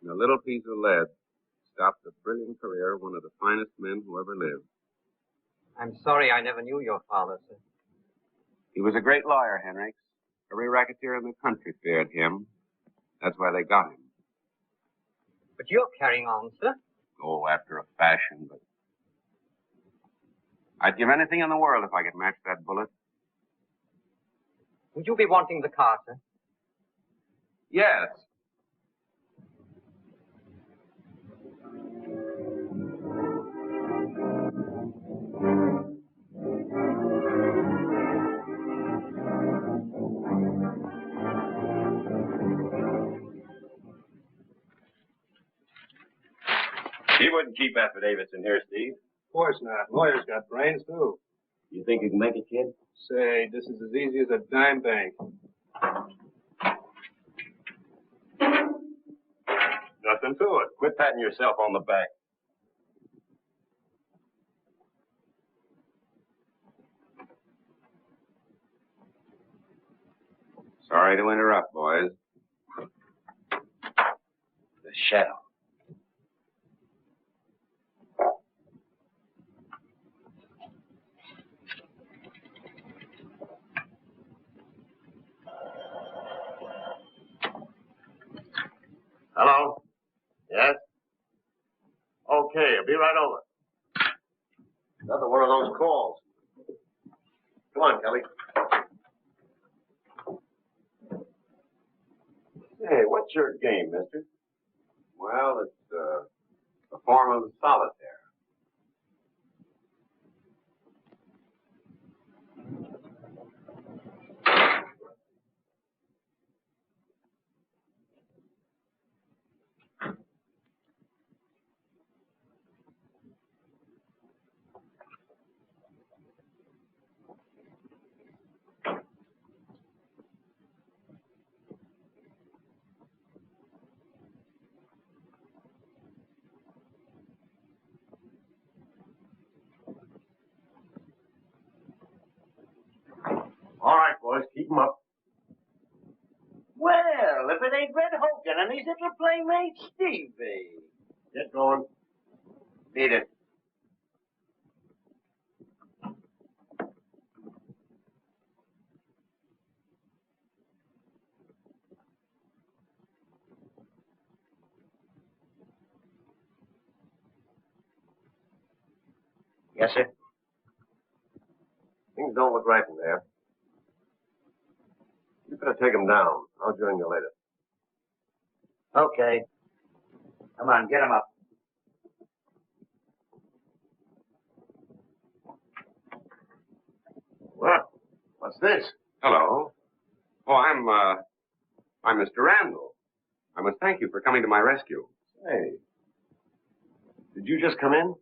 And a little piece of lead stopped the brilliant career of one of the finest men who ever lived. I'm sorry I never knew your father, sir. He was a great lawyer, Henricks. Every racketeer in the country feared him. That's why they got him. But you're carrying on, sir. Oh, after a fashion, but I'd give anything in the world if I could match that bullet. Would you be wanting the car, sir? Yes. He wouldn't keep affidavits in here, Steve. Of course not. Lawyers got brains, too. You think you can make it, kid? Say, this is as easy as a dime bank. Nothing to it. Quit patting yourself on the back. Sorry to interrupt, boys. The shadow. Hello? Yes? Okay, I'll be right over. Another one of those calls. Come on, Kelly. Hey, what's your game, mister? Well, it's a form of solitaire. All right, boys, keep 'em up. Well, if it ain't Red Hogan and his little playmate, Stevie. Get going. Beat it. Yes, sir. Things don't look right in there. You better take 'em down. I'll join you later. Okay. Come on, get him up. Well, what's this? Hello. Oh, I'm Mr. Randall. I must thank you for coming to my rescue. Hey. Did you just come in?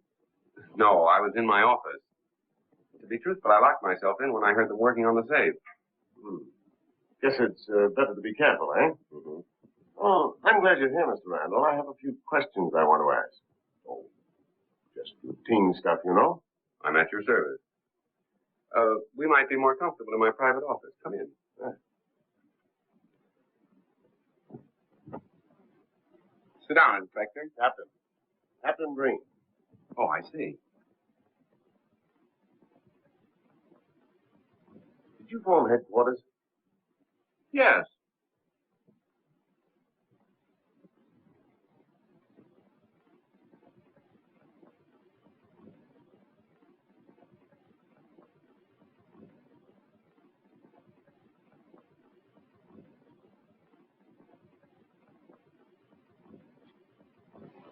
No, I was in my office. To be truthful, I locked myself in when I heard them working on the safe. Guess it's better to be careful, eh? Mm-hmm. Oh, I'm glad you're here, Mr. Randall. I have a few questions I want to ask. Oh, just routine stuff, you know. I'm at your service. We might be more comfortable in my private office. Come in. Sit down, Inspector. Captain Green. Oh, I see. Did you phone headquarters? Yes.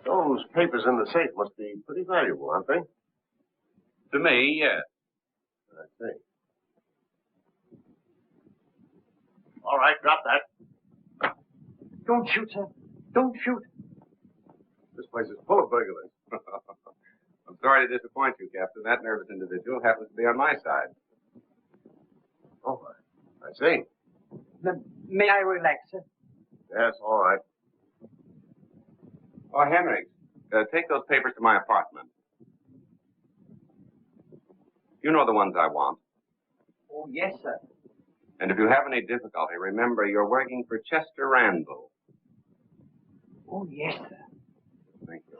Those papers in the safe must be pretty valuable, aren't they? To me, yes. I see. All right, drop that. Don't shoot, sir. Don't shoot. This place is full of burglars. I'm sorry to disappoint you, Captain. That nervous individual happens to be on my side. Oh, I see. May I relax, sir? Yes, all right. Oh, Henry, take those papers to my apartment. You know the ones I want. Oh, yes, sir. And if you have any difficulty, remember you're working for Chester Randall. Oh, yes, sir. Thank you.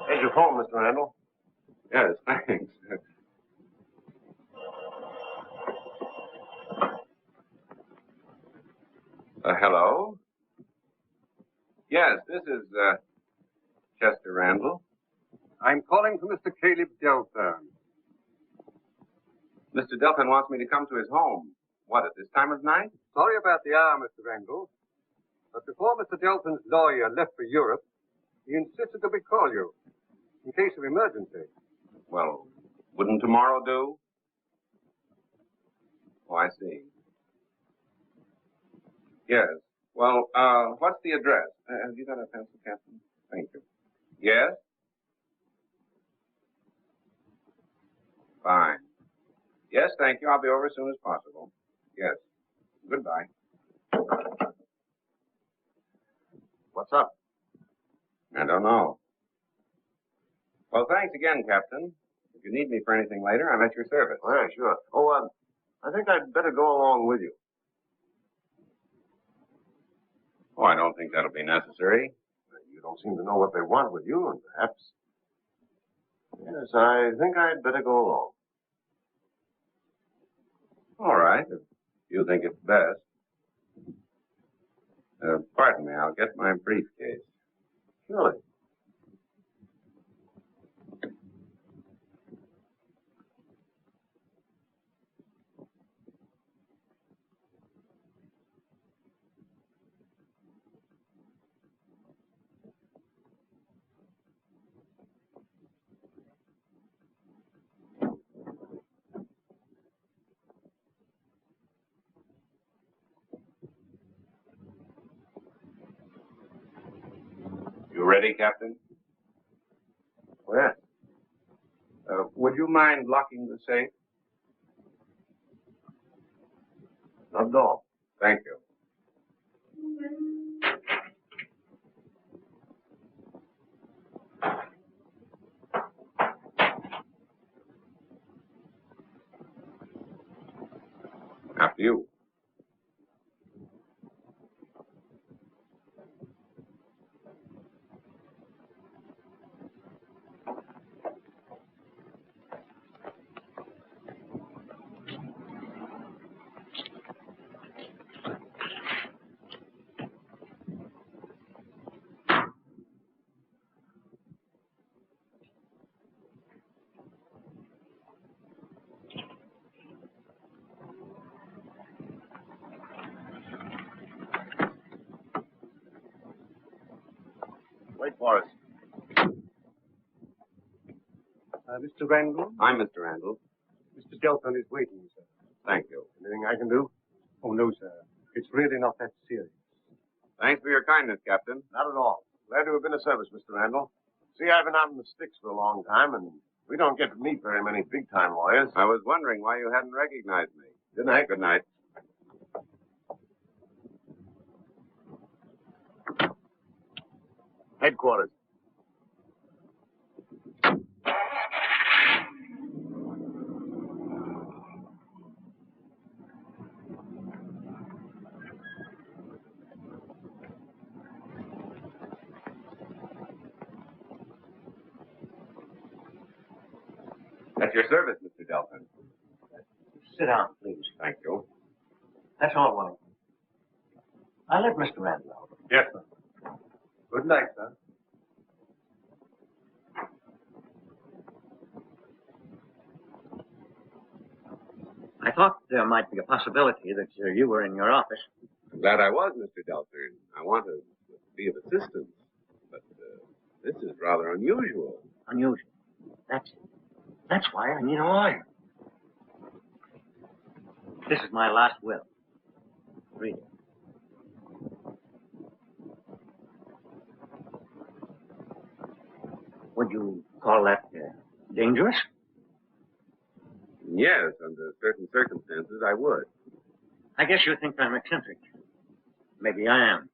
There's your phone, Mr. Randall. Yes, thanks. Hello? Yes, this is, Chester Randall. I'm calling for Mr. Caleb Delthorne. Mr. Delphin wants me to come to his home. What, at this time of night? Sorry about the hour, Mr. Randall. But before Mr. Delton's lawyer left for Europe, he insisted that we call you in case of emergency. Well, wouldn't tomorrow do? Oh, I see. Yes. Well, what's the address? Have you got a pencil, Captain? Thank you. Yes? Fine. Yes, thank you. I'll be over as soon as possible. Yes. Goodbye. What's up? I don't know. Well, thanks again, Captain. If you need me for anything later, I'm at your service. Oh, yeah, sure. Oh, I think I'd better go along with you. Oh, I don't think that'll be necessary. You don't seem to know what they want with you, and perhaps... Yes, I think I'd better go along. All right, if you think it's best. Pardon me, I'll get my briefcase. Surely. You ready, Captain? Well, Would you mind locking the safe? not at all. Thank you. After you. Wait for us. Mr. Randall, I'm Mr. Randall. Mr. Delton is waiting, sir. Thank you. Anything I can do? Oh, no, sir. It's really not that serious. Thanks for your kindness, Captain. Not at all. Glad to have been of service, Mr. Randall. See, I've been out in the sticks for a long time, and we don't get to meet very many big-time lawyers. I was wondering why you hadn't recognized me. Good night. Good night. Headquarters. At your service, Mr. Delphin. Sit down, please. Thank you. That's all, Wellington. I'll let Mr. Randall out. Yes, sir. Good night, sir. I thought there might be a possibility that you were in your office. I'm glad I was, Mr. Delphin. I want to be of assistance. But this is rather unusual. Unusual. That's why I need a lawyer. This is my last will. Read it. Would you call that dangerous? Yes, under certain circumstances, I would. I guess you think I'm eccentric. Maybe I am.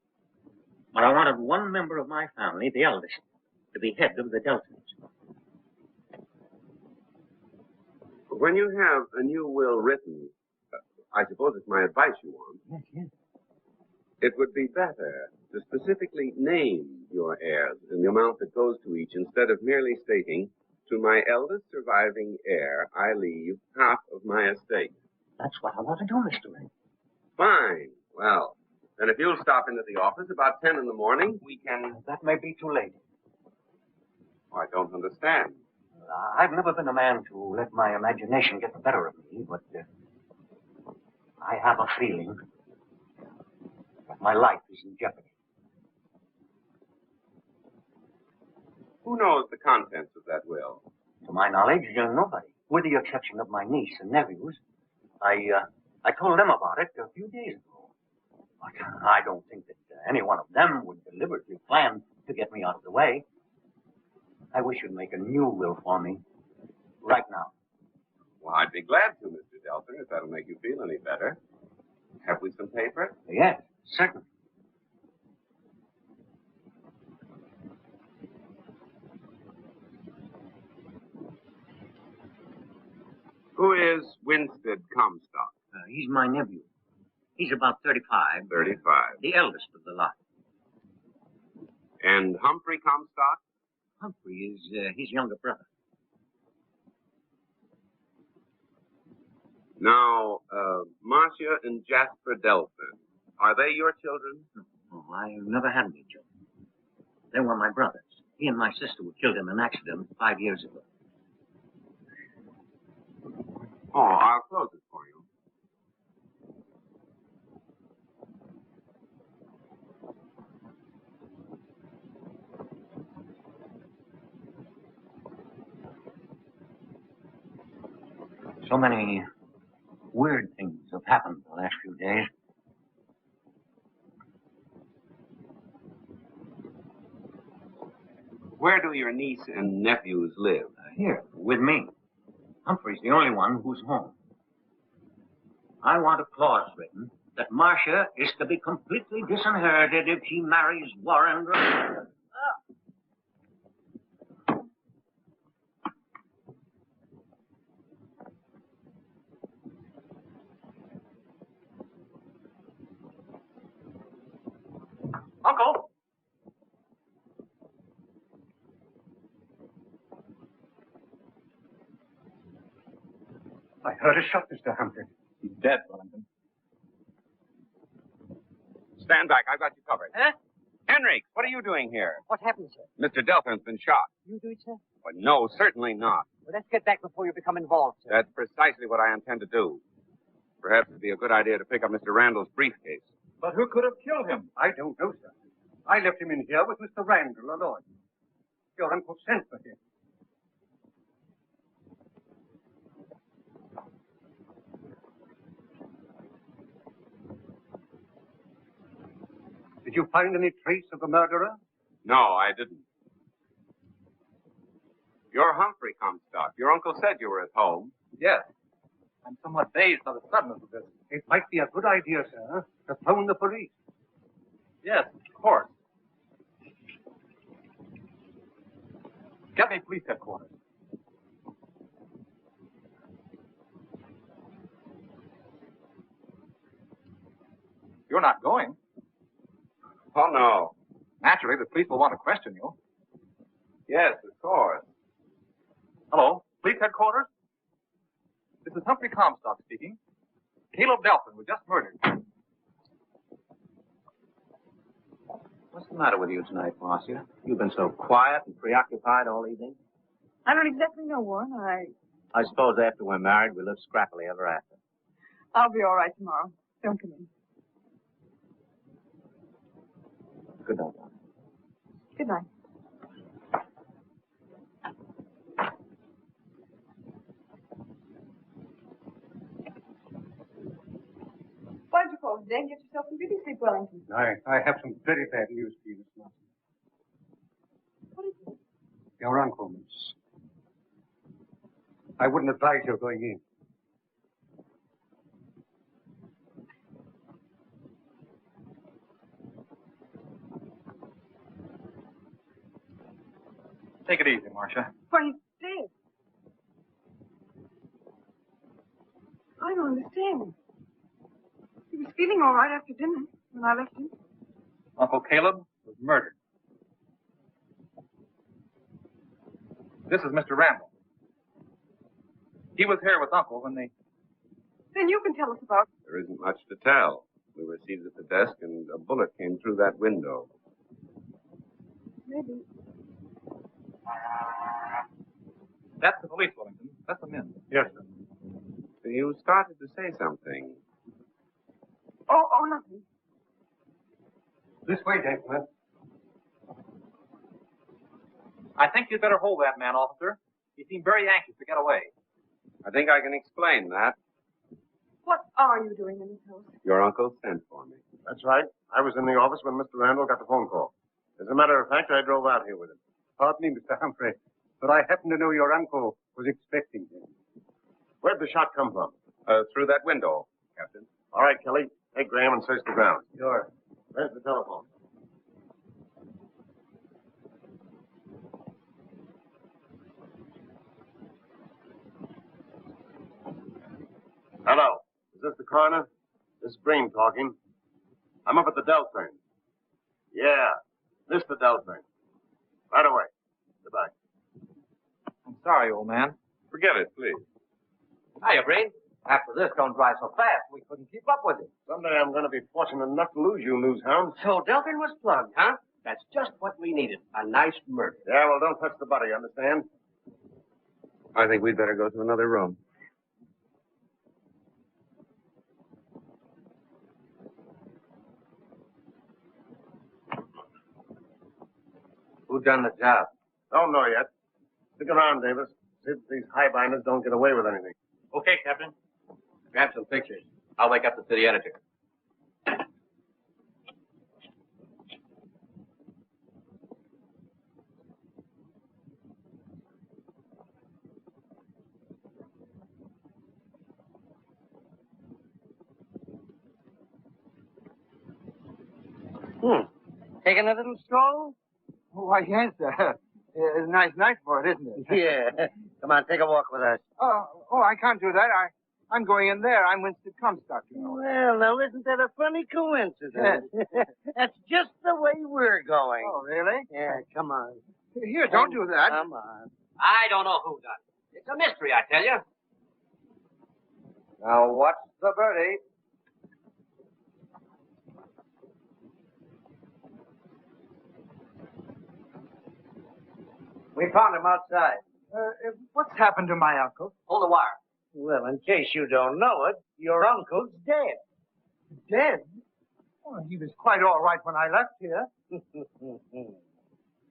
But I wanted one member of my family, the eldest, to be head of the Deltons. When you have a new will written, I suppose it's my advice you want. Yes, yes. It would be better to specifically name your heirs and the amount that goes to each instead of merely stating, to my eldest surviving heir, I leave half of my estate. That's what I want to do, Mr. Ring. Fine. Well, then if you'll stop into the office about 10 in the morning, we can... That may be too late. Oh, I don't understand. I've never been a man to let my imagination get the better of me, but I have a feeling that my life is in jeopardy. Who knows the contents of that will? To my knowledge, nobody, with the exception of my niece and nephews. I told them about it a few days ago. But I don't think that any one of them would deliberately plan to get me out of the way. I wish you'd make a new will for me right now. Well, I'd be glad to, Mr. Delton, if that'll make you feel any better. Have we some paper? Yes, certainly. Who is Winstead Comstock? He's my nephew. He's about 35. 35. The eldest of the lot. And Humphrey Comstock? Humphrey is his younger brother. Now, Marcia and Jasper Delphin, are they your children? Oh, I've never had any children. They were my brothers. He and my sister were killed in an accident 5 years ago. Oh, I'll close it for you. So many weird things have happened the last few days. Where do your niece and nephews live? Here, with me. Humphrey's the only one who's home. I want a clause written that Marcia is to be completely disinherited if she marries Warren Graham. Uncle! I heard a shot, Mr. Hampton. He's dead, Wellington. Stand back. I've got you covered. Huh? Henrik, what are you doing here? What happened, sir? Mr. Delphin's been shot. You do it, sir? Well, no, certainly not. Well, let's get back before you become involved, sir. That's precisely what I intend to do. Perhaps it'd be a good idea to pick up Mr. Randall's briefcase. But who could have killed him? I don't know, sir. I left him in here with Mr. Randall alone. Your uncle sent for him. Did you find any trace of the murderer? No, I didn't. You're Humphrey Comstock. Your uncle said you were at home. Yes. I'm somewhat dazed by the suddenness of this. It might be a good idea, sir, to phone the police. Yes, of course. Get me police headquarters. You're not going. Oh, no. Naturally, the police will want to question you. Yes, of course. Hello, police headquarters? This is Humphrey Comstock speaking. Caleb Delphin was just murdered. What's the matter with you tonight, Marcia? You've been so quiet and preoccupied all evening. I don't exactly know, Warren. I suppose after we're married, we live scrappily ever after. I'll be all right tomorrow. Don't come in. Good night, darling. Good night. Why did you call today? Get yourself some beauty sleep, Wellington. I have some very bad news for you, Miss Martin. What is it? Your uncle, Miss. I wouldn't advise your going in. Take it easy, Marcia. Why, he's dead. I don't understand. feeling all right after dinner when I left him. Uncle Caleb was murdered. This is Mr. Randall. He was here with Uncle when they... Then you can tell us about it. There isn't much to tell. We were seated at the desk, and a bullet came through that window. Maybe. That's the police, Wellington. That's the men. Yes, sir. You started to say something. Oh, nothing. This way, gentlemen. I think you'd better hold that man, officer. He seemed very anxious to get away. I think I can explain that. What are you doing in this house? Your uncle sent for me. That's right. I was in the office when Mr. Randall got the phone call. As a matter of fact, I drove out here with him. Pardon me, Mr. Humphrey, but I happen to know your uncle was expecting him. Where'd the shot come from? Through that window, Captain. All right, Kelly. Take Graham and search the ground. Sure. Where's the telephone? Hello. Is this the coroner? This is Breen talking. I'm up at the Delphine. Yeah, Mr. Delphine. Right away. Goodbye. I'm sorry, old man. Forget it, please. Hiya, Breen. After this, don't drive so fast. We couldn't keep up with it. Someday I'm going to be fortunate enough to lose you, news hound. So Delphin was plugged, huh? That's just what we needed. A nice murder. Yeah, well, don't touch the body, understand? I think we'd better go to another room. Who done the job? Don't know yet. Stick around, Davis. See if these highbinders don't get away with anything. Okay, Captain. Grab some pictures. I'll wake up the city editor. Taking a little stroll? Why, yes, sir. It's a nice night for it, isn't it? Yeah. Come on, take a walk with us. I can't do that. I'm going in there. I'm Winston Comstock, you know. Well, now, isn't that a funny coincidence? That's just the way we're going. Oh, really? Yeah, come on. Here, don't do that. Come on. I don't know who done it. It's a mystery, I tell you. Now, what's the birdie? We found him outside. What's happened to my uncle? Hold the wire. Well, in case you don't know it, your uncle's dead. Dead? Oh, he was quite all right when I left here.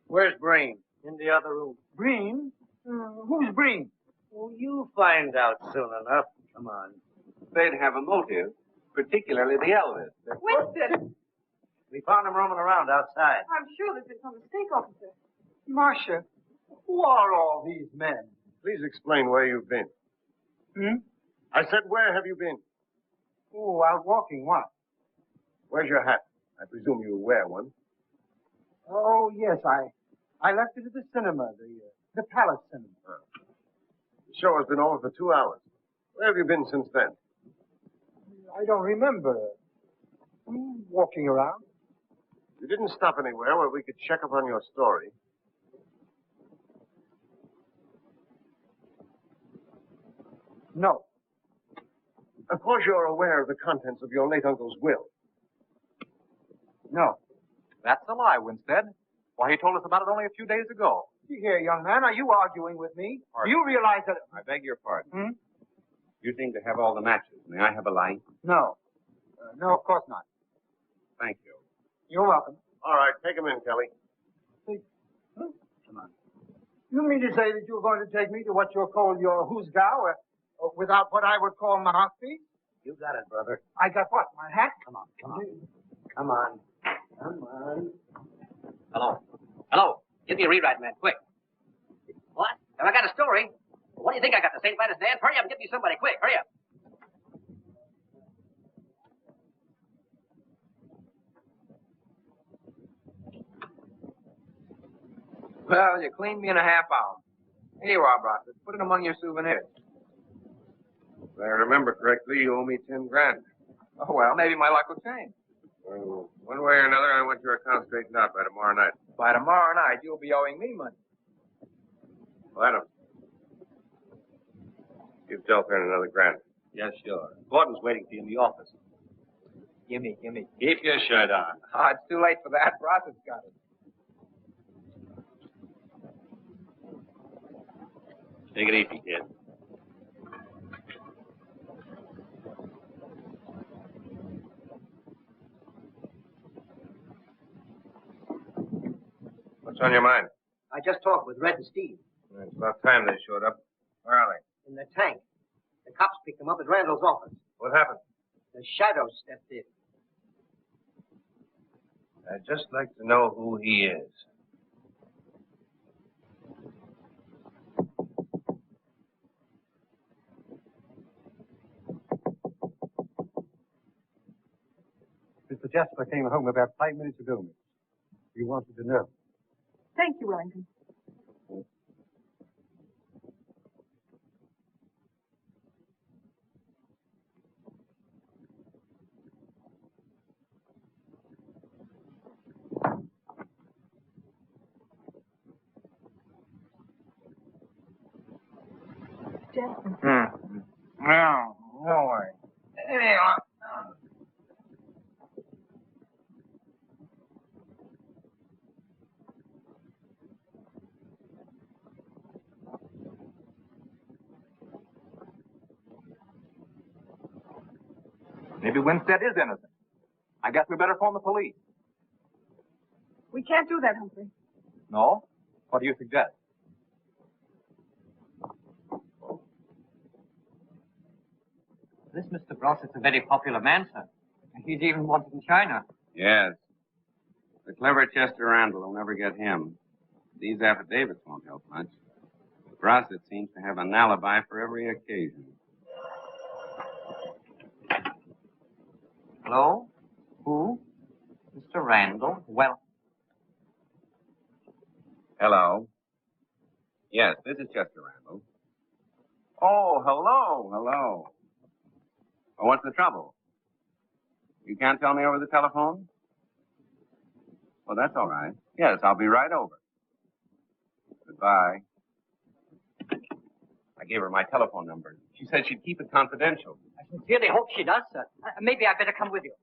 Where's Breen? In the other room. Breen? Who's Breen? Well, you'll find out soon enough. Come on. They'd have a motive, particularly the eldest. Winston! We found him roaming around outside. I'm sure there's been some mistake, officer. Marcia, who are all these men? Please explain where you've been. I said, where have you been? Oh, out walking. What? Where's your hat? I presume you wear one. Oh, yes, I left it at the cinema, the Palace Cinema. The show has been over for 2 hours. Where have you been since then? I don't remember. Walking around. You didn't stop anywhere where we could check up on your story. No. Of course you're aware of the contents of your late uncle's will. No. That's a lie, Winstead. Why, he told us about it only a few days ago. See here, young man, are you arguing with me? Pardon? Do you realize that... I beg your pardon. You seem to have all the matches. May I have a light? No. No, of course not. Thank you. You're welcome. All right, take him in, Kelly. Come on. You mean to say that you're going to take me to what you'll call your Husgau, without what I would call my mouthpiece? You got it, brother. I got what? My hat? Come on. Come on. Hello. Give me a rewrite, man, quick. What? Have I got a story? What do you think I got, the St. Vitus dance? Hurry up and get me somebody, quick, hurry up. Well, you cleaned me in a half hour. Here you are, Brockford. Put it among your souvenirs. If I remember correctly, you owe me 10 grand. Oh, well, maybe my luck will change. Well, one way or another, I want your account straightened out by tomorrow night. By tomorrow night, you'll be owing me money. Well, Adam. Give Delphine another grand. Yes, sure. Gordon's waiting for you in the office. Gimme. Keep your shirt on. Oh, it's too late for that. Ross's got it. Take it easy, kid. What's on your mind? I just talked with Red and Steve It's about time they showed up. Where are they? in the tank. The cops picked them up at Randall's office. What happened? The shadow stepped in. I'd just like to know who he is. Mr. Jasper came home about 5 minutes ago, miss. You wanted to know. Thank you, Wellington. Jasper. No worry. Maybe Winstead is innocent. I guess we better phone the police. We can't do that, Humphrey. No? What do you suggest? This Mr. Brossett's a very popular man, sir. He's even wanted in China. Yes. The clever Chester Randall will never get him. These affidavits won't help much. Brossett seems to have an alibi for every occasion. Hello? Who? Mr. Randall? Well, Hello. Yes, this is Chester Randall. Oh, hello. Oh, what's the trouble? You can't tell me over the telephone? Well, that's all right. Yes, I'll be right over. Goodbye. I gave her my telephone number. She said she'd keep it confidential. I sincerely hope she does, sir. Maybe I'd better come with you.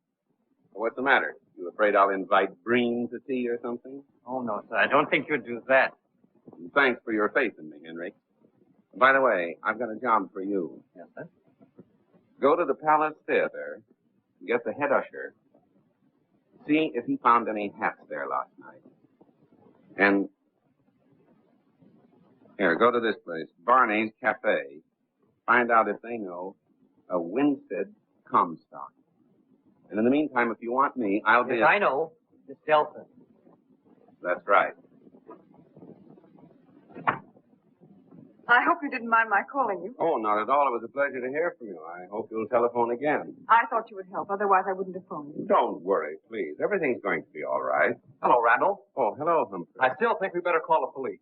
What's the matter? You afraid I'll invite Breen to tea or something? Oh, no, sir. I don't think you'd do that. Thanks for your faith in me, Henry. By the way, I've got a job for you. Yes, sir? Go to the Palace Theater, get the head usher, see if he found any hats there last night. And here, go to this place, Barney's Cafe. Find out if they know a Winstead Comstock. And in the meantime, if you want me, I'll be... Yes, I know. Miss Delta. That's right. I hope you didn't mind my calling you. Oh, not at all. It was a pleasure to hear from you. I hope you'll telephone again. I thought you would help. Otherwise, I wouldn't have phoned you. Don't worry, please. Everything's going to be all right. Hello, Randall. Oh, hello, Humphrey. I still think we better call the police.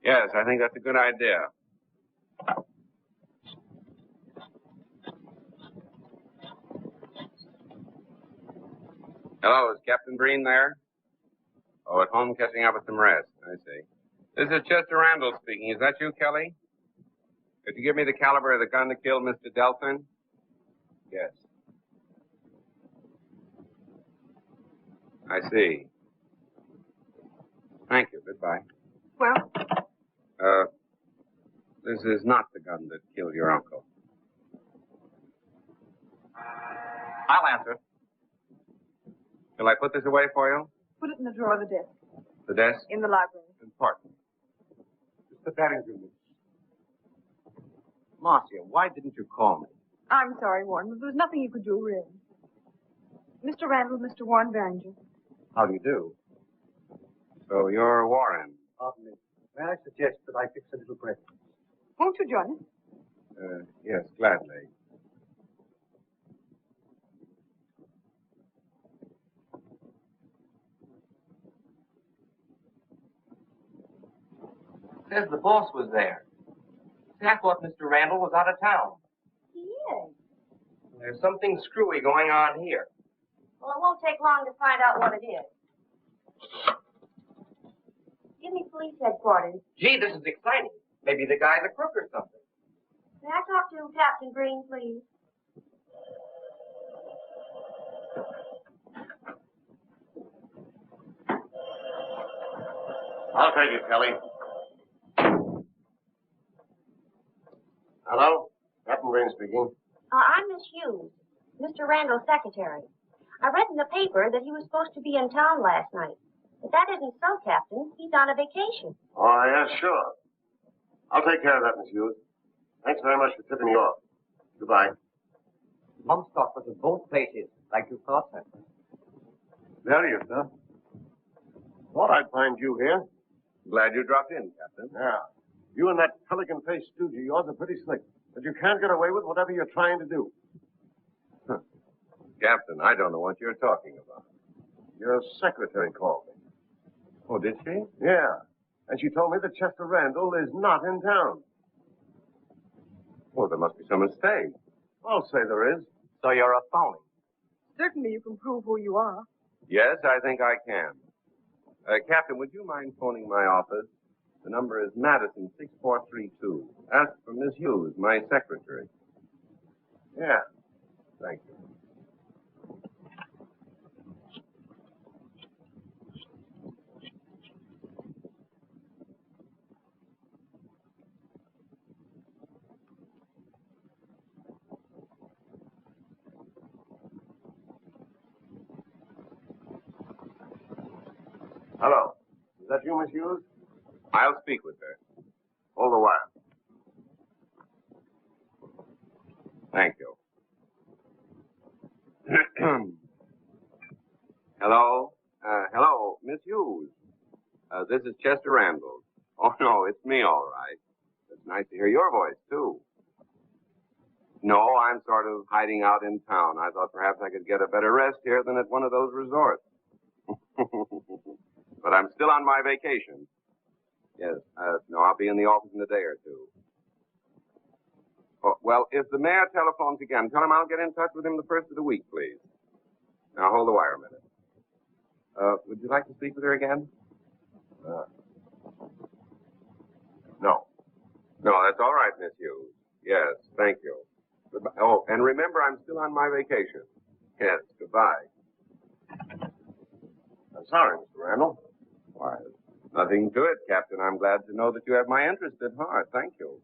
Yes, I think that's a good idea. Hello, is Captain Breen there? Oh, at home catching up with some rest. I see. This is Chester Randall speaking. Is that you, Kelly? Could you give me the caliber of the gun that killed Mr. Delphin? Yes. I see. Thank you. Goodbye. Well, This is not the gun that killed your uncle. I'll answer. Shall I put this away for you? put it in the drawer of the desk. The desk? In the library. Pardon. Mr. Barrington. Marcia, why didn't you call me? I'm sorry, Warren, but there was nothing you could do, really. Mr. Randall, Mr. Warren Barringer. How do you do? So you're Warren. Pardon me. May I suggest that I fix a little breakfast? Won't you join us? Yes, gladly. Says the boss was there. See, I thought Mr. Randall was out of town. He is. There's something screwy going on here. Well, it won't take long to find out what it is. Give me police headquarters. Gee, this is exciting. Maybe the guy's a crook or something. May I talk to Captain Green, please? I'll take it, Kelly. Hello? Captain Green speaking. I'm Miss Hughes, Mr. Randall's secretary. I read in the paper that he was supposed to be in town last night. But that isn't so, Captain. He's on a vacation. Oh, yeah, sure. I'll take care of that, Miss Hughes. Thanks very much for tipping me off. Goodbye. Comstock was at both places, like you thought, sir. There you, sir. Thought I'd find you here. Glad you dropped in, Captain. Yeah. You and that pelican-faced stooge of yours are pretty slick. But you can't get away with whatever you're trying to do. Captain, I don't know what you're talking about. Your secretary called me. Oh, did she? Yeah. And she told me that Chester Randall is not in town. Well, there must be some mistake. I'll say there is. So you're a phony. Certainly you can prove who you are. Yes, I think I can. Captain, would you mind phoning my office? The number is Madison 6432. Ask for Miss Hughes, my secretary. Yeah. Thank you. Hello. Is that you, Miss Hughes? I'll speak with her. Hold the wire. Thank you. Hello? Hello, Miss Hughes. This is Chester Randall. Oh, no, it's me, all right. It's nice to hear your voice, too. No, I'm sort of hiding out in town. I thought perhaps I could get a better rest here than at one of those resorts. But I'm still on my vacation. Yes, no, I'll be in the office in a day or two. Oh, well, if the mayor telephones again, tell him I'll get in touch with him the first of the week, please. Now, hold the wire a minute. Would you like to speak with her again? No. No, that's all right, Miss Hughes. Yes, thank you. Goodbye. Oh, and remember, I'm still on my vacation. Yes, goodbye. I'm sorry, Mr. Randall. Why, nothing to it, Captain. I'm glad to know that you have my interest at heart. Thank you.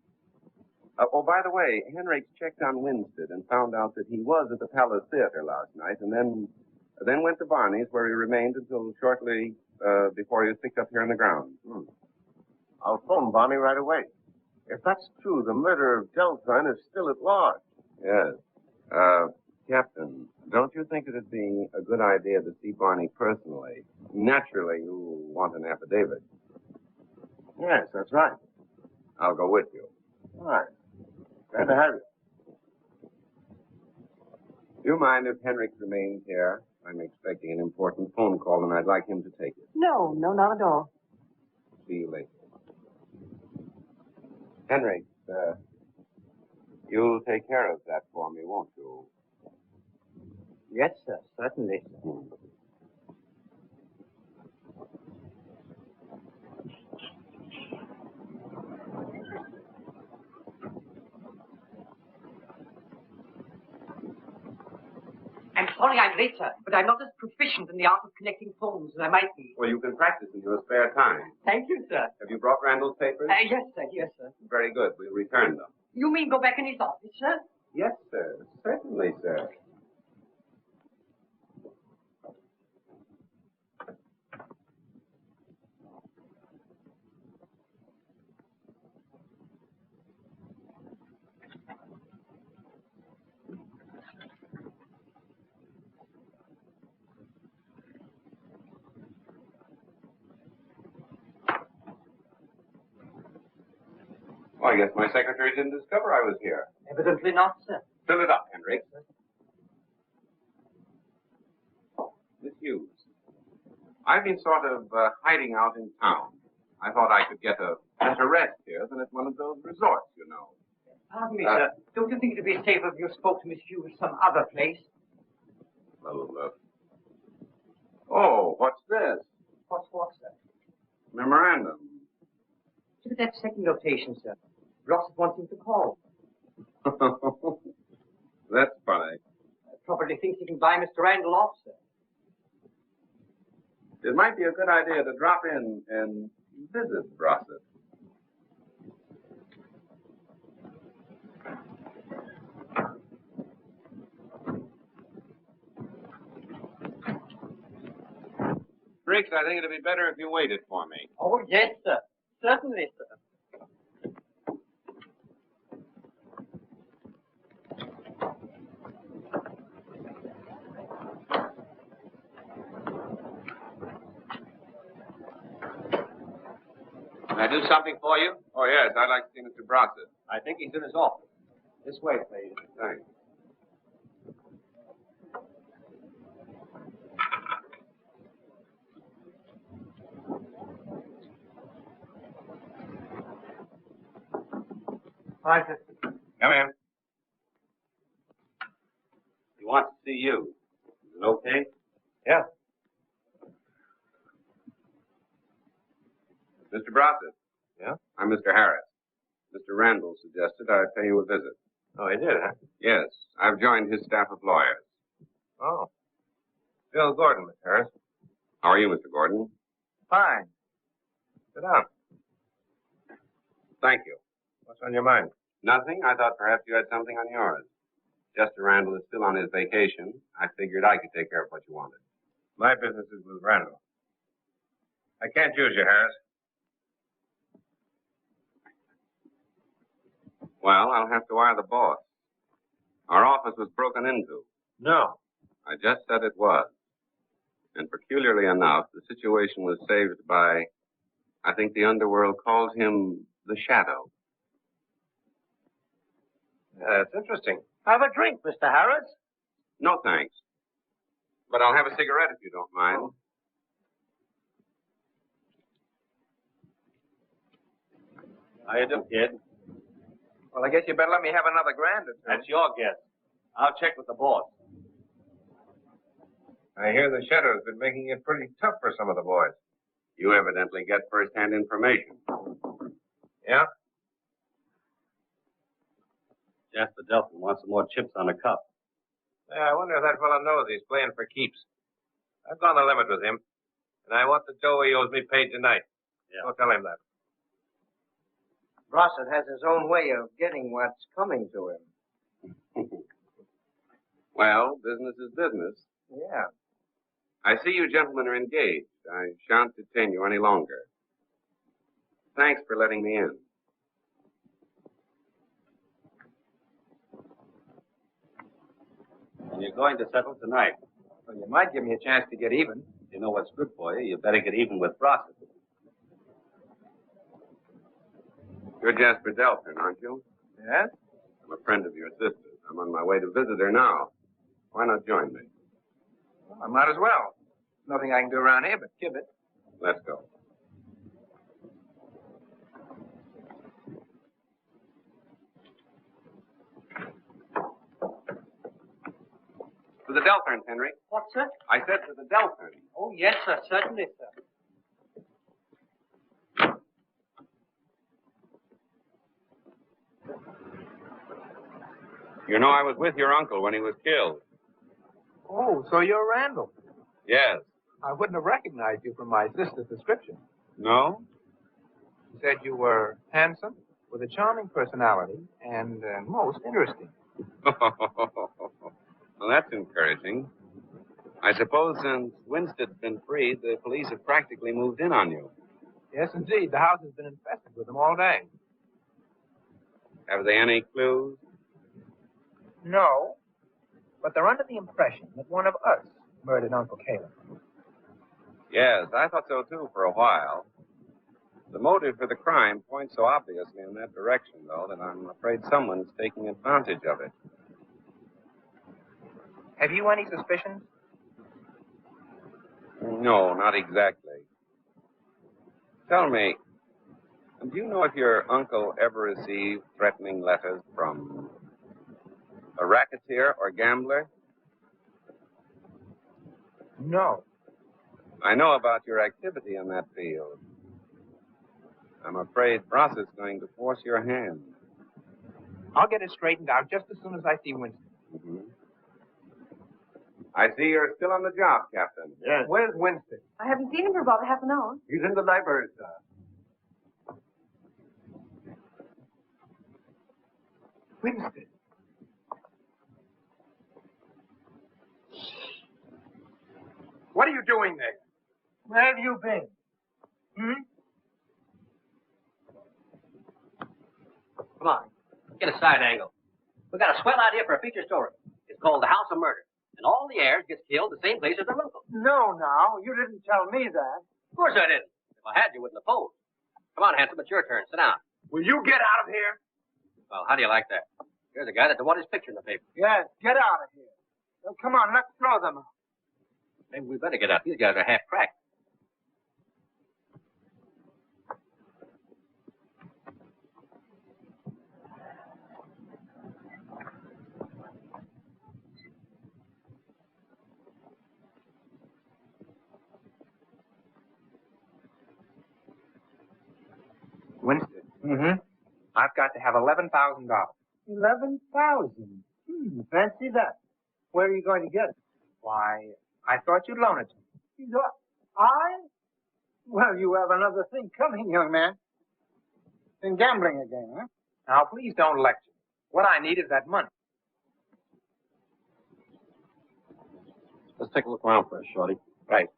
Oh, by the way, Henrik checked on Winstead and found out that he was at the Palace Theater last night and then went to Barney's where he remained until shortly before he was picked up here in the grounds. I'll phone Barney right away. If that's true, the murderer of Delphine is still at large. Yes. Captain, don't you think it'd be a good idea to see Barney personally? Naturally, you want an affidavit. Yes, that's right. I'll go with you. All right. Glad to have you. Do you mind if Henrik remains here? I'm expecting an important phone call, and I'd like him to take it. No, not at all. See you later. Henrik, you'll take care of that for me, won't you? Yes, sir, certainly. I'm sorry I'm late, sir, but I'm not as proficient in the art of connecting phones as I might be. Well, you can practice in your spare time. Thank you, sir. Have you brought Randall's papers? Yes, sir. Very good. We'll return them. You mean go back in his office, sir? Yes, sir. Certainly, sir. Well, I guess my secretary didn't discover I was here. Evidently not, sir. Fill it up, Henrik. Miss Hughes, I've been sort of hiding out in town. I thought I could get a better rest here than at one of those resorts, you know. Pardon me, sir. Don't you think it would be safer if you spoke to Miss Hughes some other place? Well, oh, what's this? What's what, sir? Memorandum. Look at that second notation, sir. Ross wants him to call. That's funny. Probably thinks he can buy Mr. Randall off, sir. It might be a good idea to drop in and visit Brossett. Briggs, I think it'd be better if you waited for me. Oh, yes, sir. Certainly, sir. Can I do something for you? Oh, yes, I'd like to see Mr. Brossett. I think he's in his office. This way, please. Thanks. Hi, sir. Come in. He wants to see you. Is it okay? Yeah. Mr. Brossett. Yeah? I'm Mr. Harris. Mr. Randall suggested I pay you a visit. Oh, he did, huh? Yes, I've joined his staff of lawyers. Oh. Bill Gordon, Miss Harris. How are you, Mr. Gordon? Fine. Sit down. Thank you. What's on your mind? Nothing. I thought perhaps you had something on yours. Chester Randall is still on his vacation. I figured I could take care of what you wanted. My business is with Randall. I can't use you, Harris. Well, I'll have to wire the boss. Our office was broken into. No. I just said it was. And peculiarly enough, the situation was saved by, I think the underworld calls him the Shadow. That's interesting. Have a drink, Mr. Harris. No, thanks. But I'll have a cigarette if you don't mind. How you doing, kid? Well, I guess you better let me have another grand or two. That's your guess. I'll check with the boss. I hear the Shadow's been making it pretty tough for some of the boys. You evidently get first-hand information. Yeah? Jasper Delphin wants some more chips on the cup. Yeah, I wonder if that fellow knows he's playing for keeps. I've gone the limit with him, and I want the dough he owes me paid tonight. Yeah. Don't tell him that. Brossett has his own way of getting what's coming to him. Well, business is business. Yeah. I see you gentlemen are engaged. I shan't detain you any longer. Thanks for letting me in. And you're going to settle tonight. Well, you might give me a chance to get even. If you know what's good for you, you better get even with Brossett. You're Jasper Delphin, aren't you? Yes? I'm a friend of your sister's. I'm on my way to visit her now. Why not join me? Well, I might as well. Nothing I can do around here but kibbit. Let's go. To the Delphins, Henry. What, sir? I said to the Delphins. Oh, yes, sir. Certainly, sir. You know, I was with your uncle when he was killed. Oh, so you're Randall. Yes. I wouldn't have recognized you from my sister's description. No? She said you were handsome, with a charming personality, and most interesting. Well, that's encouraging. I suppose since Winstead's been freed, the police have practically moved in on you. Yes, indeed. The house has been infested with them all day. Have they any clues? No, but they're under the impression that one of us murdered Uncle Caleb. Yes, I thought so too for a while. The motive for the crime points so obviously in that direction, though, that I'm afraid someone's taking advantage of it. Have you any suspicions? No, not exactly. Tell me, And do you know if your uncle ever received threatening letters from a racketeer or gambler? No. I know about your activity in that field. I'm afraid Bross is going to force your hand. I'll get it straightened out just as soon as I see Winston. Mm-hmm. I see you're still on the job, Captain. Yes. Where's Winston? I haven't seen him for about half an hour. He's in the library, sir. Winston. What are you doing there? Where have you been? Come on. Get a side angle. We got a swell idea for a feature story. It's called The House of Murder. And all the heirs gets killed the same place as their uncle. No, now. You didn't tell me that. Of course I didn't. If I had, you wouldn't have posed. Come on, handsome. It's your turn. Sit down. Will you get out of here? Well, how do you like that? Here's a guy that wanted his picture in the paper. Yes, get out of here. Now, come on, let's throw them out. Maybe we better get out. These guys are half cracked. Winston. I've got to have $11,000. 11,000. Fancy that. Where are you going to get it? Why, I thought you'd loan it to me. I? Well, you have another thing coming, young man. Been gambling again, huh? Now, please don't lecture. What I need is that money. Let's take a look around first, Shorty. Right.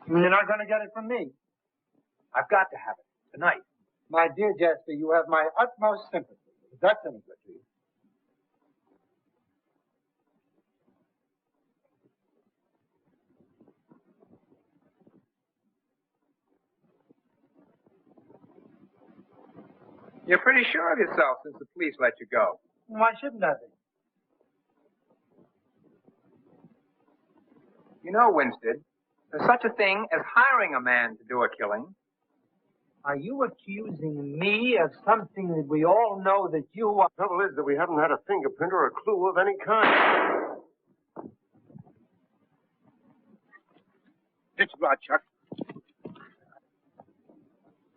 You're not going to get it from me. I've got to have it tonight. My dear Jasper, you have my utmost sympathy. If that's any good to you. You're pretty sure of yourself since the police let you go. Why shouldn't I be? You know, Winston, there's such a thing as hiring a man to do a killing. Are you accusing me of something that we all know that you are? The trouble is that we haven't had a fingerprint or a clue of any kind. It's right, Chuck.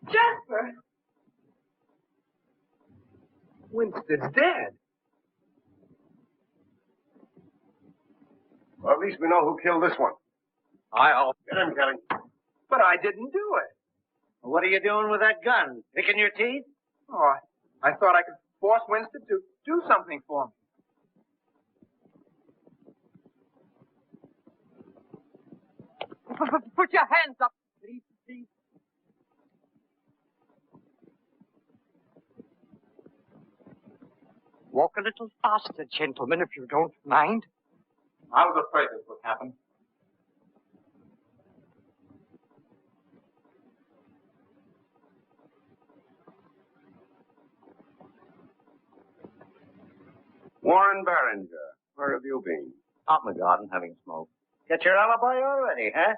Jasper! Winston's dead. Well, at least we know who killed this one. I'll Get him, Kelly. But I didn't do it. What are you doing with that gun? Picking your teeth? Oh, I thought I could force Winston to do something for me. Put your hands up, please, please. Walk a little faster, gentlemen, if you don't mind. I was afraid this would happen. Warren Barringer, where have you been? Out in the garden having a smoke. Get your alibi already, huh?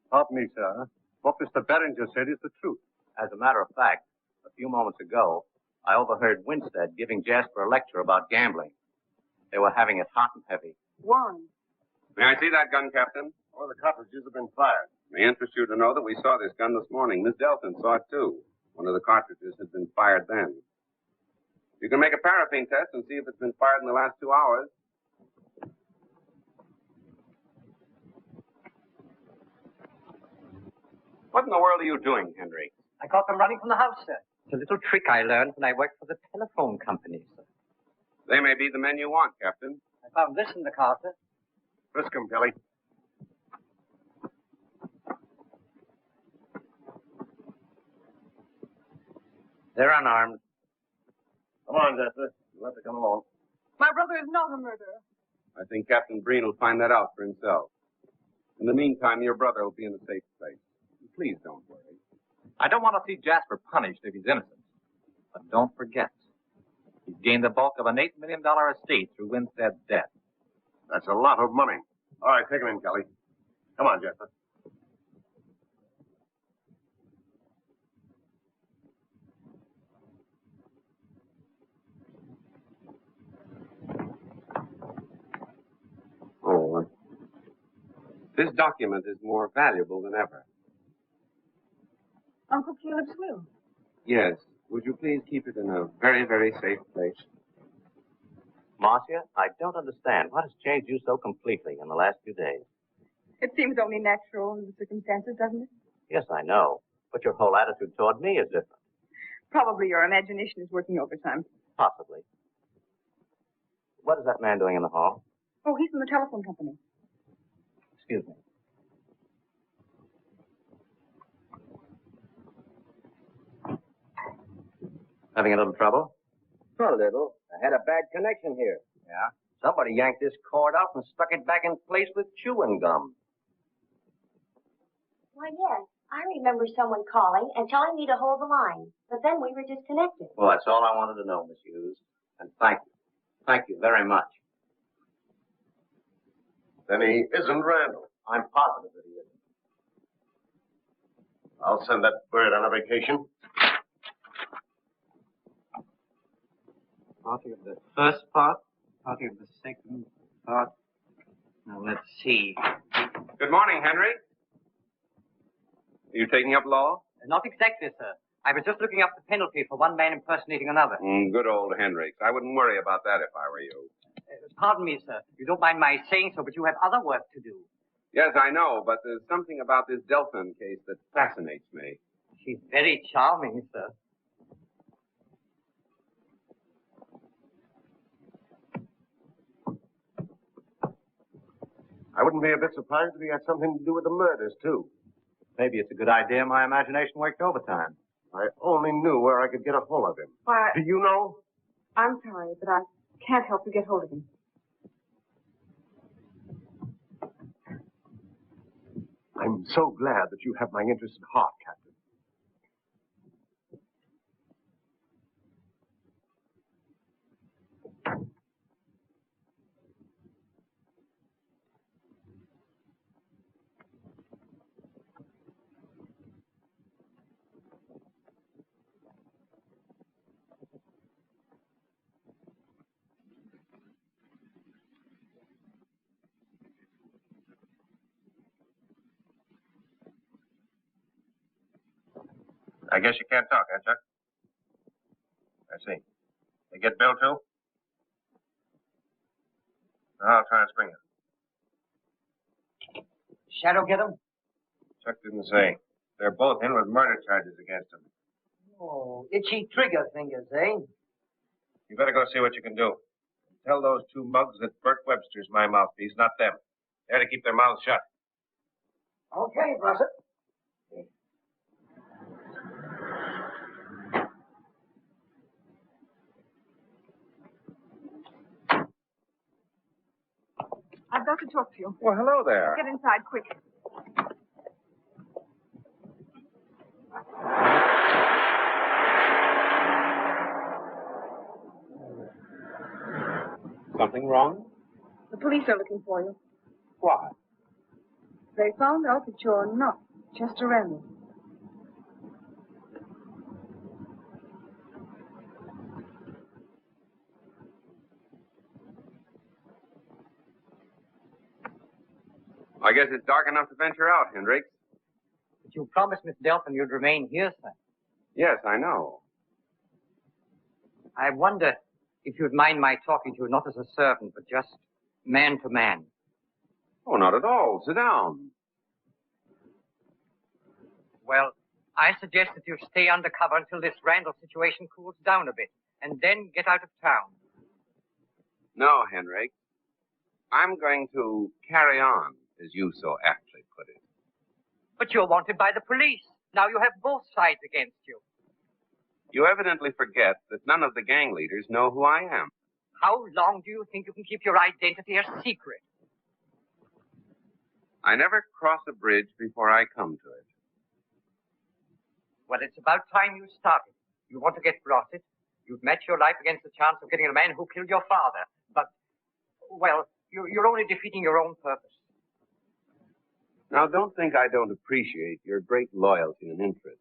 Pardon me, sir. What Mr. Barringer said is the truth. As a matter of fact, a few moments ago, I overheard Winstead giving Jasper a lecture about gambling. They were having it hot and heavy. Warren. May I see that gun, Captain? All the cartridges have been fired. May interest you to know that we saw this gun this morning. Miss Delton saw it, too. One of the cartridges had been fired then. You can make a paraffin test and see if it's been fired in the last 2 hours. What in the world are you doing, Henry? I caught them running from the house, sir. It's a little trick I learned when I worked for the telephone company, sir. They may be the men you want, Captain. I Found this in the car, sir. Frisk 'em, Kelly. They're unarmed. Come on, Jasper. You'll have to come along. My brother is not a murderer. I think Captain Breen will find that out for himself. In the meantime, your brother will be in a safe place. Please don't worry. I don't want to see Jasper punished if he's innocent. But don't forget, he's gained the bulk of an $8 million estate through Winstead's death. That's a lot of money. All right, take him in, Kelly. Come on, Jasper. Oh, this document is more valuable than ever. Uncle Caleb's will. Yes. Would you please keep it in a very, very safe place? Marcia, I don't understand. What has changed you so completely in the last few days? It seems only natural in the circumstances, doesn't it? Yes, I know. But your whole attitude toward me is different. Probably your imagination is working overtime. Possibly. What is that man doing in the hall? Oh, he's from the telephone company. Excuse me. Having a little trouble? A little. I had a bad connection here. Yeah? Somebody yanked this cord out and stuck it back in place with chewing gum. Why, yes. I remember someone calling and telling me to hold the line, but then we were disconnected. Well, that's all I wanted to know, Miss Hughes. And thank you. Thank you very much. Then he isn't Randall. I'm positive that he isn't. I'll send that bird on a vacation. Party of the first part, party of the second part. Now, let's see. Good morning, Henry. Are you taking up law? Not exactly, sir. I was just looking up the penalty for one man impersonating another. Good old Hendricks. I wouldn't worry about that if I were you. Pardon me, sir. You don't mind my saying so, but you have other work to do. Yes, I know, but there's something about this Delphin case that fascinates me. She's very charming, sir. I wouldn't be a bit surprised if he had something to do with the murders, too. Maybe it's a good idea my imagination worked overtime. I only knew where I could get a hold of him. Why, Do you know? I'm sorry, but I can't help you get hold of him. I'm so glad that you have my interest at heart, Captain. I guess you can't talk, huh, Chuck? I see. You get Bill, too? I'll try and spring it. Shadow get him? Chuck didn't say. They're both in with murder charges against him. Oh, itchy trigger fingers, eh? You better go see what you can do. Tell those two mugs that Bert Webster's my mouthpiece, not them. They're to keep their mouths shut. Okay, Brusset. I've got to talk to you. Well, hello there. Get inside, quick. Something wrong? The police are looking for you. Why? They found out that you're not Chester Randall. I guess it's dark enough to venture out, Hendricks. But you promised Miss Delphin you'd remain here, sir. Yes, I know. I wonder if you'd mind my talking to you not as a servant, but just man to man. Oh, not at all. Sit down. Well, I suggest that you stay undercover until this Randall situation cools down a bit, and then get out of town. No, Henrik. I'm going to carry on, as you so aptly put it. But you're wanted by the police. Now you have both sides against you. You evidently forget that none of the gang leaders know who I am. How long do you think you can keep your identity a secret? I never cross a bridge before I come to it. Well, it's about time you started. You want to get frosted. You've met your life against the chance of getting a man who killed your father. But, well, you're only defeating your own purpose. Now, don't think I don't appreciate your great loyalty and interest.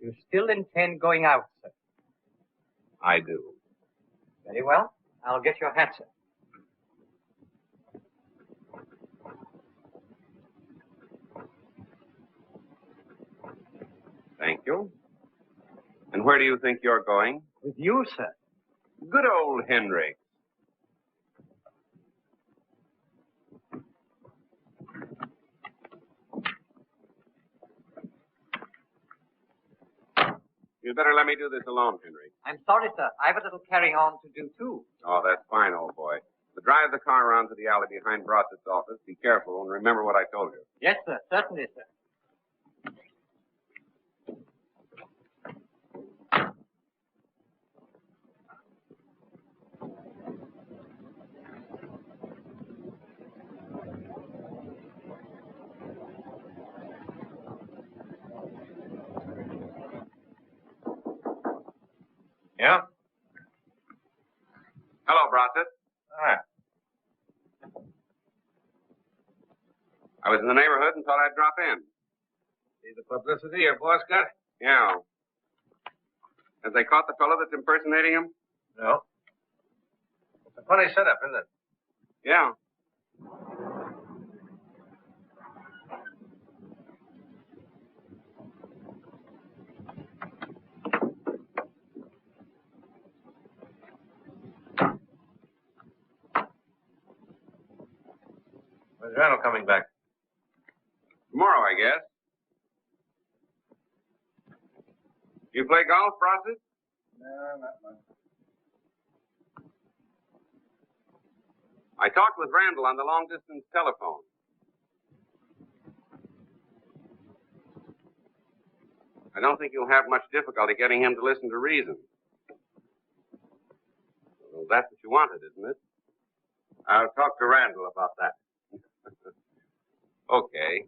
You still intend going out, sir? I do. Very well. I'll get your hat, sir. Thank you. And where do you think you're going? With you, sir. Good old Henry. You'd better let me do this alone, Henry. I'm sorry, sir. I have a little carrying on to do, too. Oh, that's fine, old boy. But drive the car around to the alley behind Brossett's office. Be careful and remember what I told you. Yes, sir. Certainly, sir. Yeah? Hello, Brossett. Hi. I was in the neighborhood and thought I'd drop in. See the publicity your boss got? Yeah. Have they caught the fellow that's impersonating him? No. It's a funny setup, isn't it? Yeah. When's Randall coming back? Tomorrow, I guess. You play golf, Brossett? No, not much. I talked with Randall on the long-distance telephone. I don't think you'll have much difficulty getting him to listen to reason. Well, that's what you wanted, isn't it? I'll talk to Randall about that. Okay.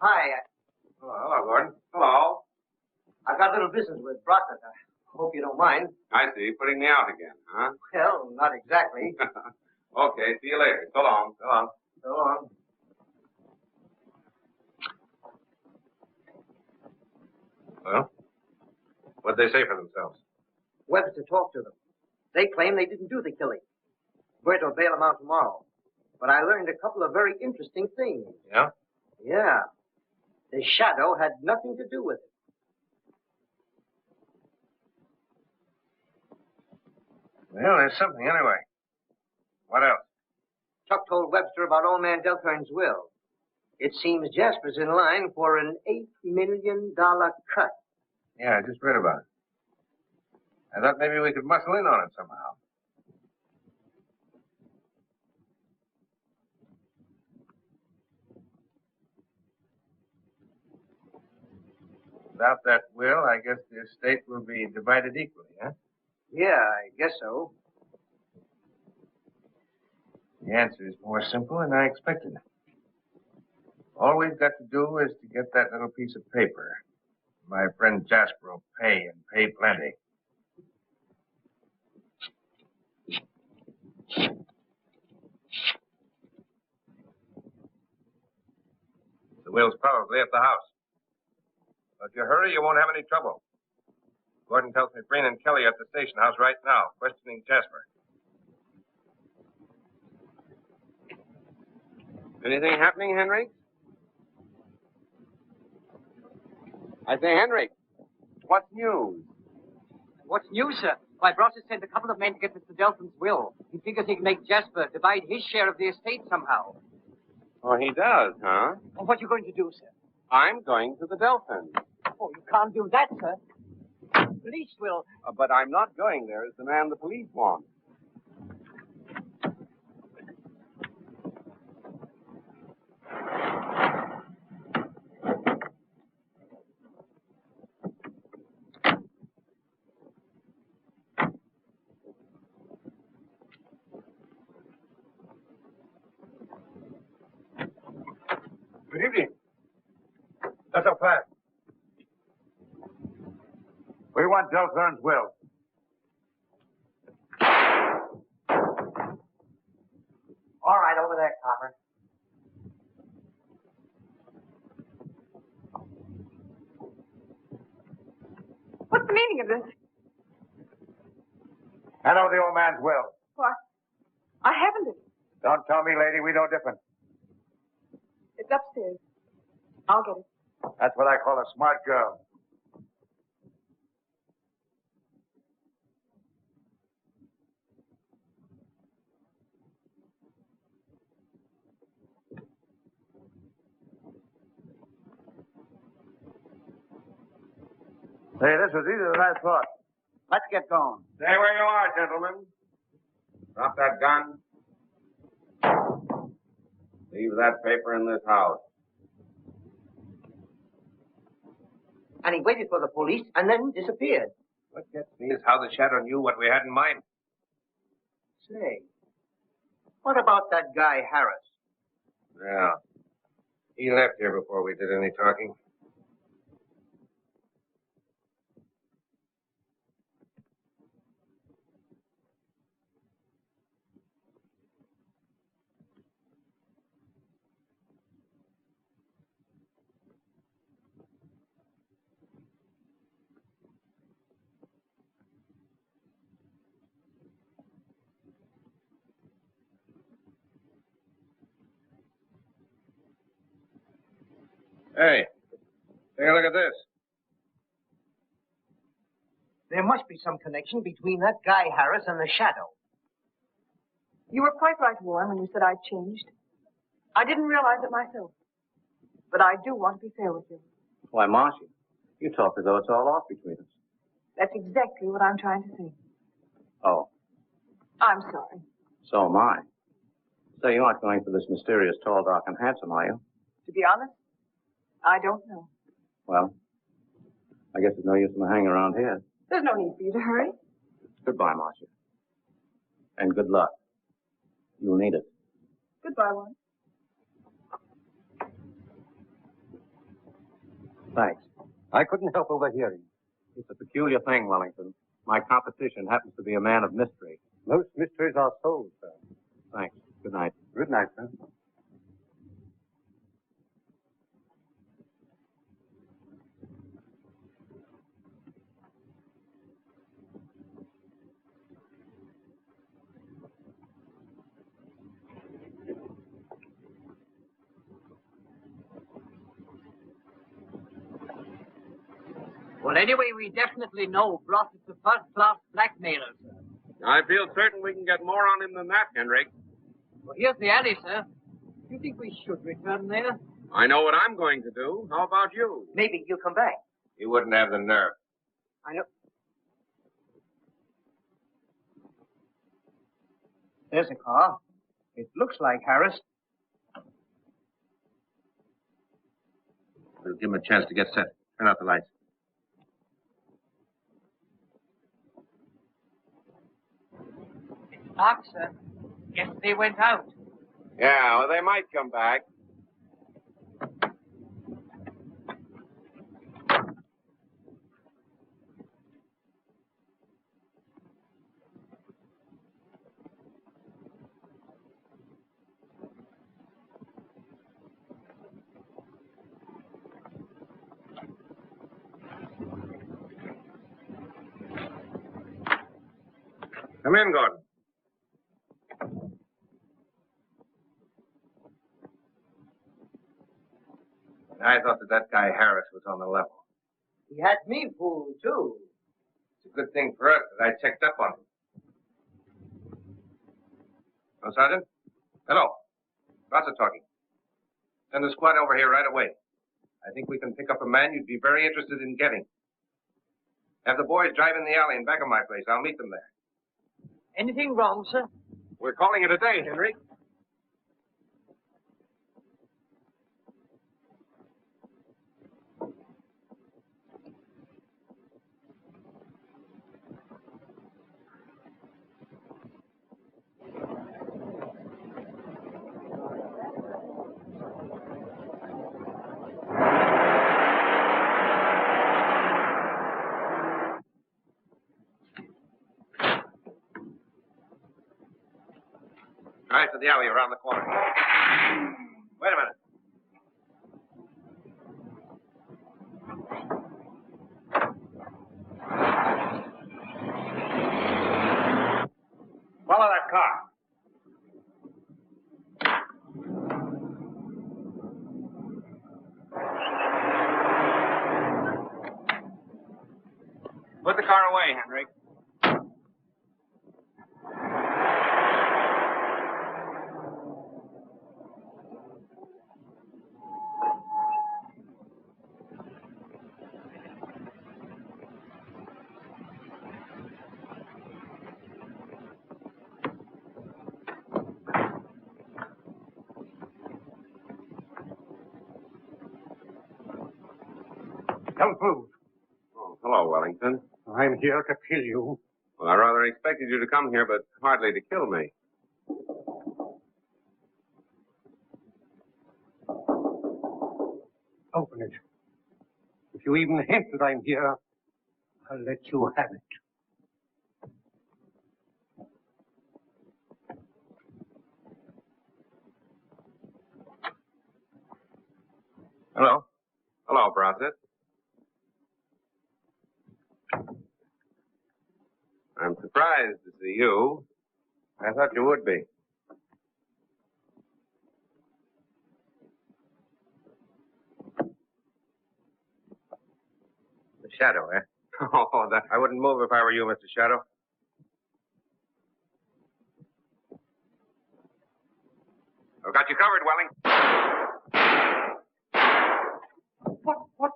Hi. Oh, hello, Gordon. Hello. I've got a little business with Brossett. I hope you don't mind. I see. Putting me out again, huh? Well, not exactly. Okay. See you later. So long. So long. So long. Well, what'd they say for themselves? Webster talked to them. They claim they didn't do the killing. Bert will bail them out tomorrow. But I learned a couple of very interesting things. Yeah? Yeah. The shadow had nothing to do with it. Well, there's something anyway. What else? Chuck told Webster about old man Deltern's will. It seems Jasper's in line for an $8 million cut. Yeah, I just read about it. I thought maybe we could muscle in on it somehow. Without that will, I guess the estate will be divided equally, huh? Yeah, I guess so. The answer is more simple than I expected. All we've got to do is to get that little piece of paper. My friend Jasper will pay, and pay plenty. The will's probably at the house. But if you hurry, you won't have any trouble. Gordon tells me Breen and Kelly are at the station house right now, questioning Jasper. Anything happening, Henry? I say, Henry. What's news? What's new, sir? Why, Bross has sent a couple of men to get Mr. Delphin's will. He figures he can make Jasper divide his share of the estate somehow. Oh, he does, huh? And what are you going to do, sir? I'm going to the Delphin. Oh, you can't do that, sir. Police will. But I'm not going there as the man the police want. Good evening. That's a fact. We want Delphinine's will. All right, over there, Copper. What's the meaning of this? Hand over the old man's will. What? I haven't it. Don't tell me, lady, we know different. It's upstairs. I'll get it. That's what I call a smart girl. Say, this was easier than I thought. Let's get going. Stay where you are, gentlemen. Drop that gun. Leave that paper in this house. And he waited for the police and then disappeared. What gets me is how the shadow knew what we had in mind. Say, what about that guy, Harris? Yeah. He left here before we did any talking. Hey, take a look at this. There must be some connection between that guy, Harris, and the shadow. You were quite right, Warren, when you said I'd changed. I didn't realize it myself. But I do want to be fair with you. Why, Marcia, you talk as though it's all off between us. That's exactly what I'm trying to say. Oh, I'm sorry. so am I. So you aren't going for this mysterious, tall, dark, and handsome, are you? To be honest, I don't know. Well, I guess there's no use in hanging around here. There's no need for you to hurry. Goodbye, Marcia. And good luck. You'll need it. Goodbye, Warren. Thanks. I couldn't help overhearing. It's a peculiar thing, Wellington. My competition happens to be a man of mystery. Most mysteries are solved, sir. Thanks. Good night. Good night, sir. Well, anyway, we definitely know Bross is a first-class blackmailer, sir. I feel certain we can get more on him than that, Henrik. Well, here's the alley, sir. Do you think we should return there? I know what I'm going to do. How about you? Maybe he'll come back. He wouldn't have the nerve. I know. There's a car. It looks like Harris. We'll give him a chance to get set. Turn out the lights. Dark, sir. Guess they went out. Yeah, well, they might come back. Come in, Gordon. I thought that guy Harris was on the level. He had me fooled, too. It's a good thing for us that I checked up on him. Oh, Sergeant? Hello. Roger talking. Send a squad over here right away. I think we can pick up a man you'd be very interested in getting. Have the boys drive in the alley in back of my place. I'll meet them there. Anything wrong, sir? We're calling it a day, Henry. Right to the alley around the corner. Wait a minute. Follow that car. Put the car away, Henry. Don't move. Oh, hello, Wellington. I'm here to kill you. Well, I rather expected you to come here, but hardly to kill me. Open it. If you even hint that I'm here, I'll let you have it. Hello. Hello, Brossett. I'm surprised to see you. I thought you would be. The Shadow, eh? Oh, that... I wouldn't move if I were you, Mr. Shadow. I've got you covered, Welling. What?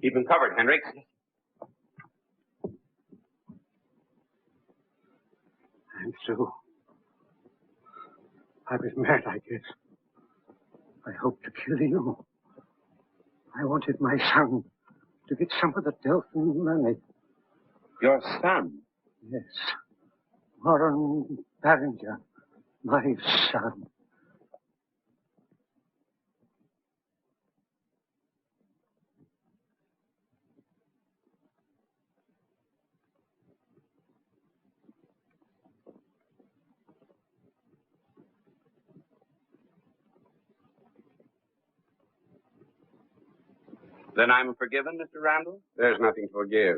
Keep him covered, Hendricks. I'm through. I was mad, I guess. I hoped to kill you. I wanted my son to get some of the Delphin money. Your son? Yes. Warren Barringer, my son. Then I'm forgiven, Mr. Randall? There's nothing to forgive.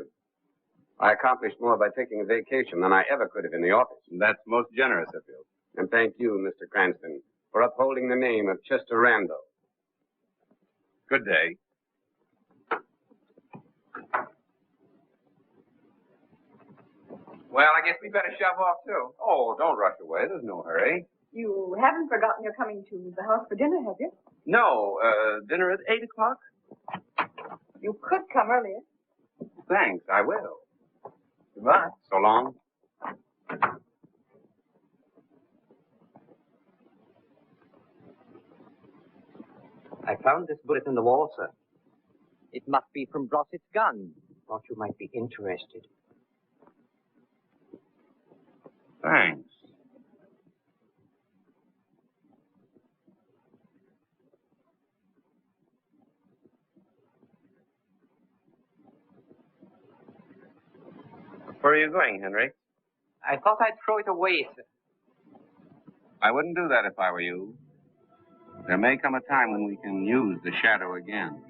I accomplished more by taking a vacation than I ever could have in the office. That's most generous of you. And thank you, Mr. Cranston, for upholding the name of Chester Randall. Good day. Well, I guess we better shove off, too. Oh, don't rush away. There's no hurry. You haven't forgotten you're coming to the house for dinner, have you? No, dinner at 8 o'clock? You could come earlier. Thanks, I will. Goodbye. So long. I found this bullet in the wall, sir. It must be from Brossett's gun. Thought you might be interested. Thanks. Where are you going, Henry? I thought I'd throw it away, sir. I wouldn't do that if I were you. There may come a time when we can use the shadow again.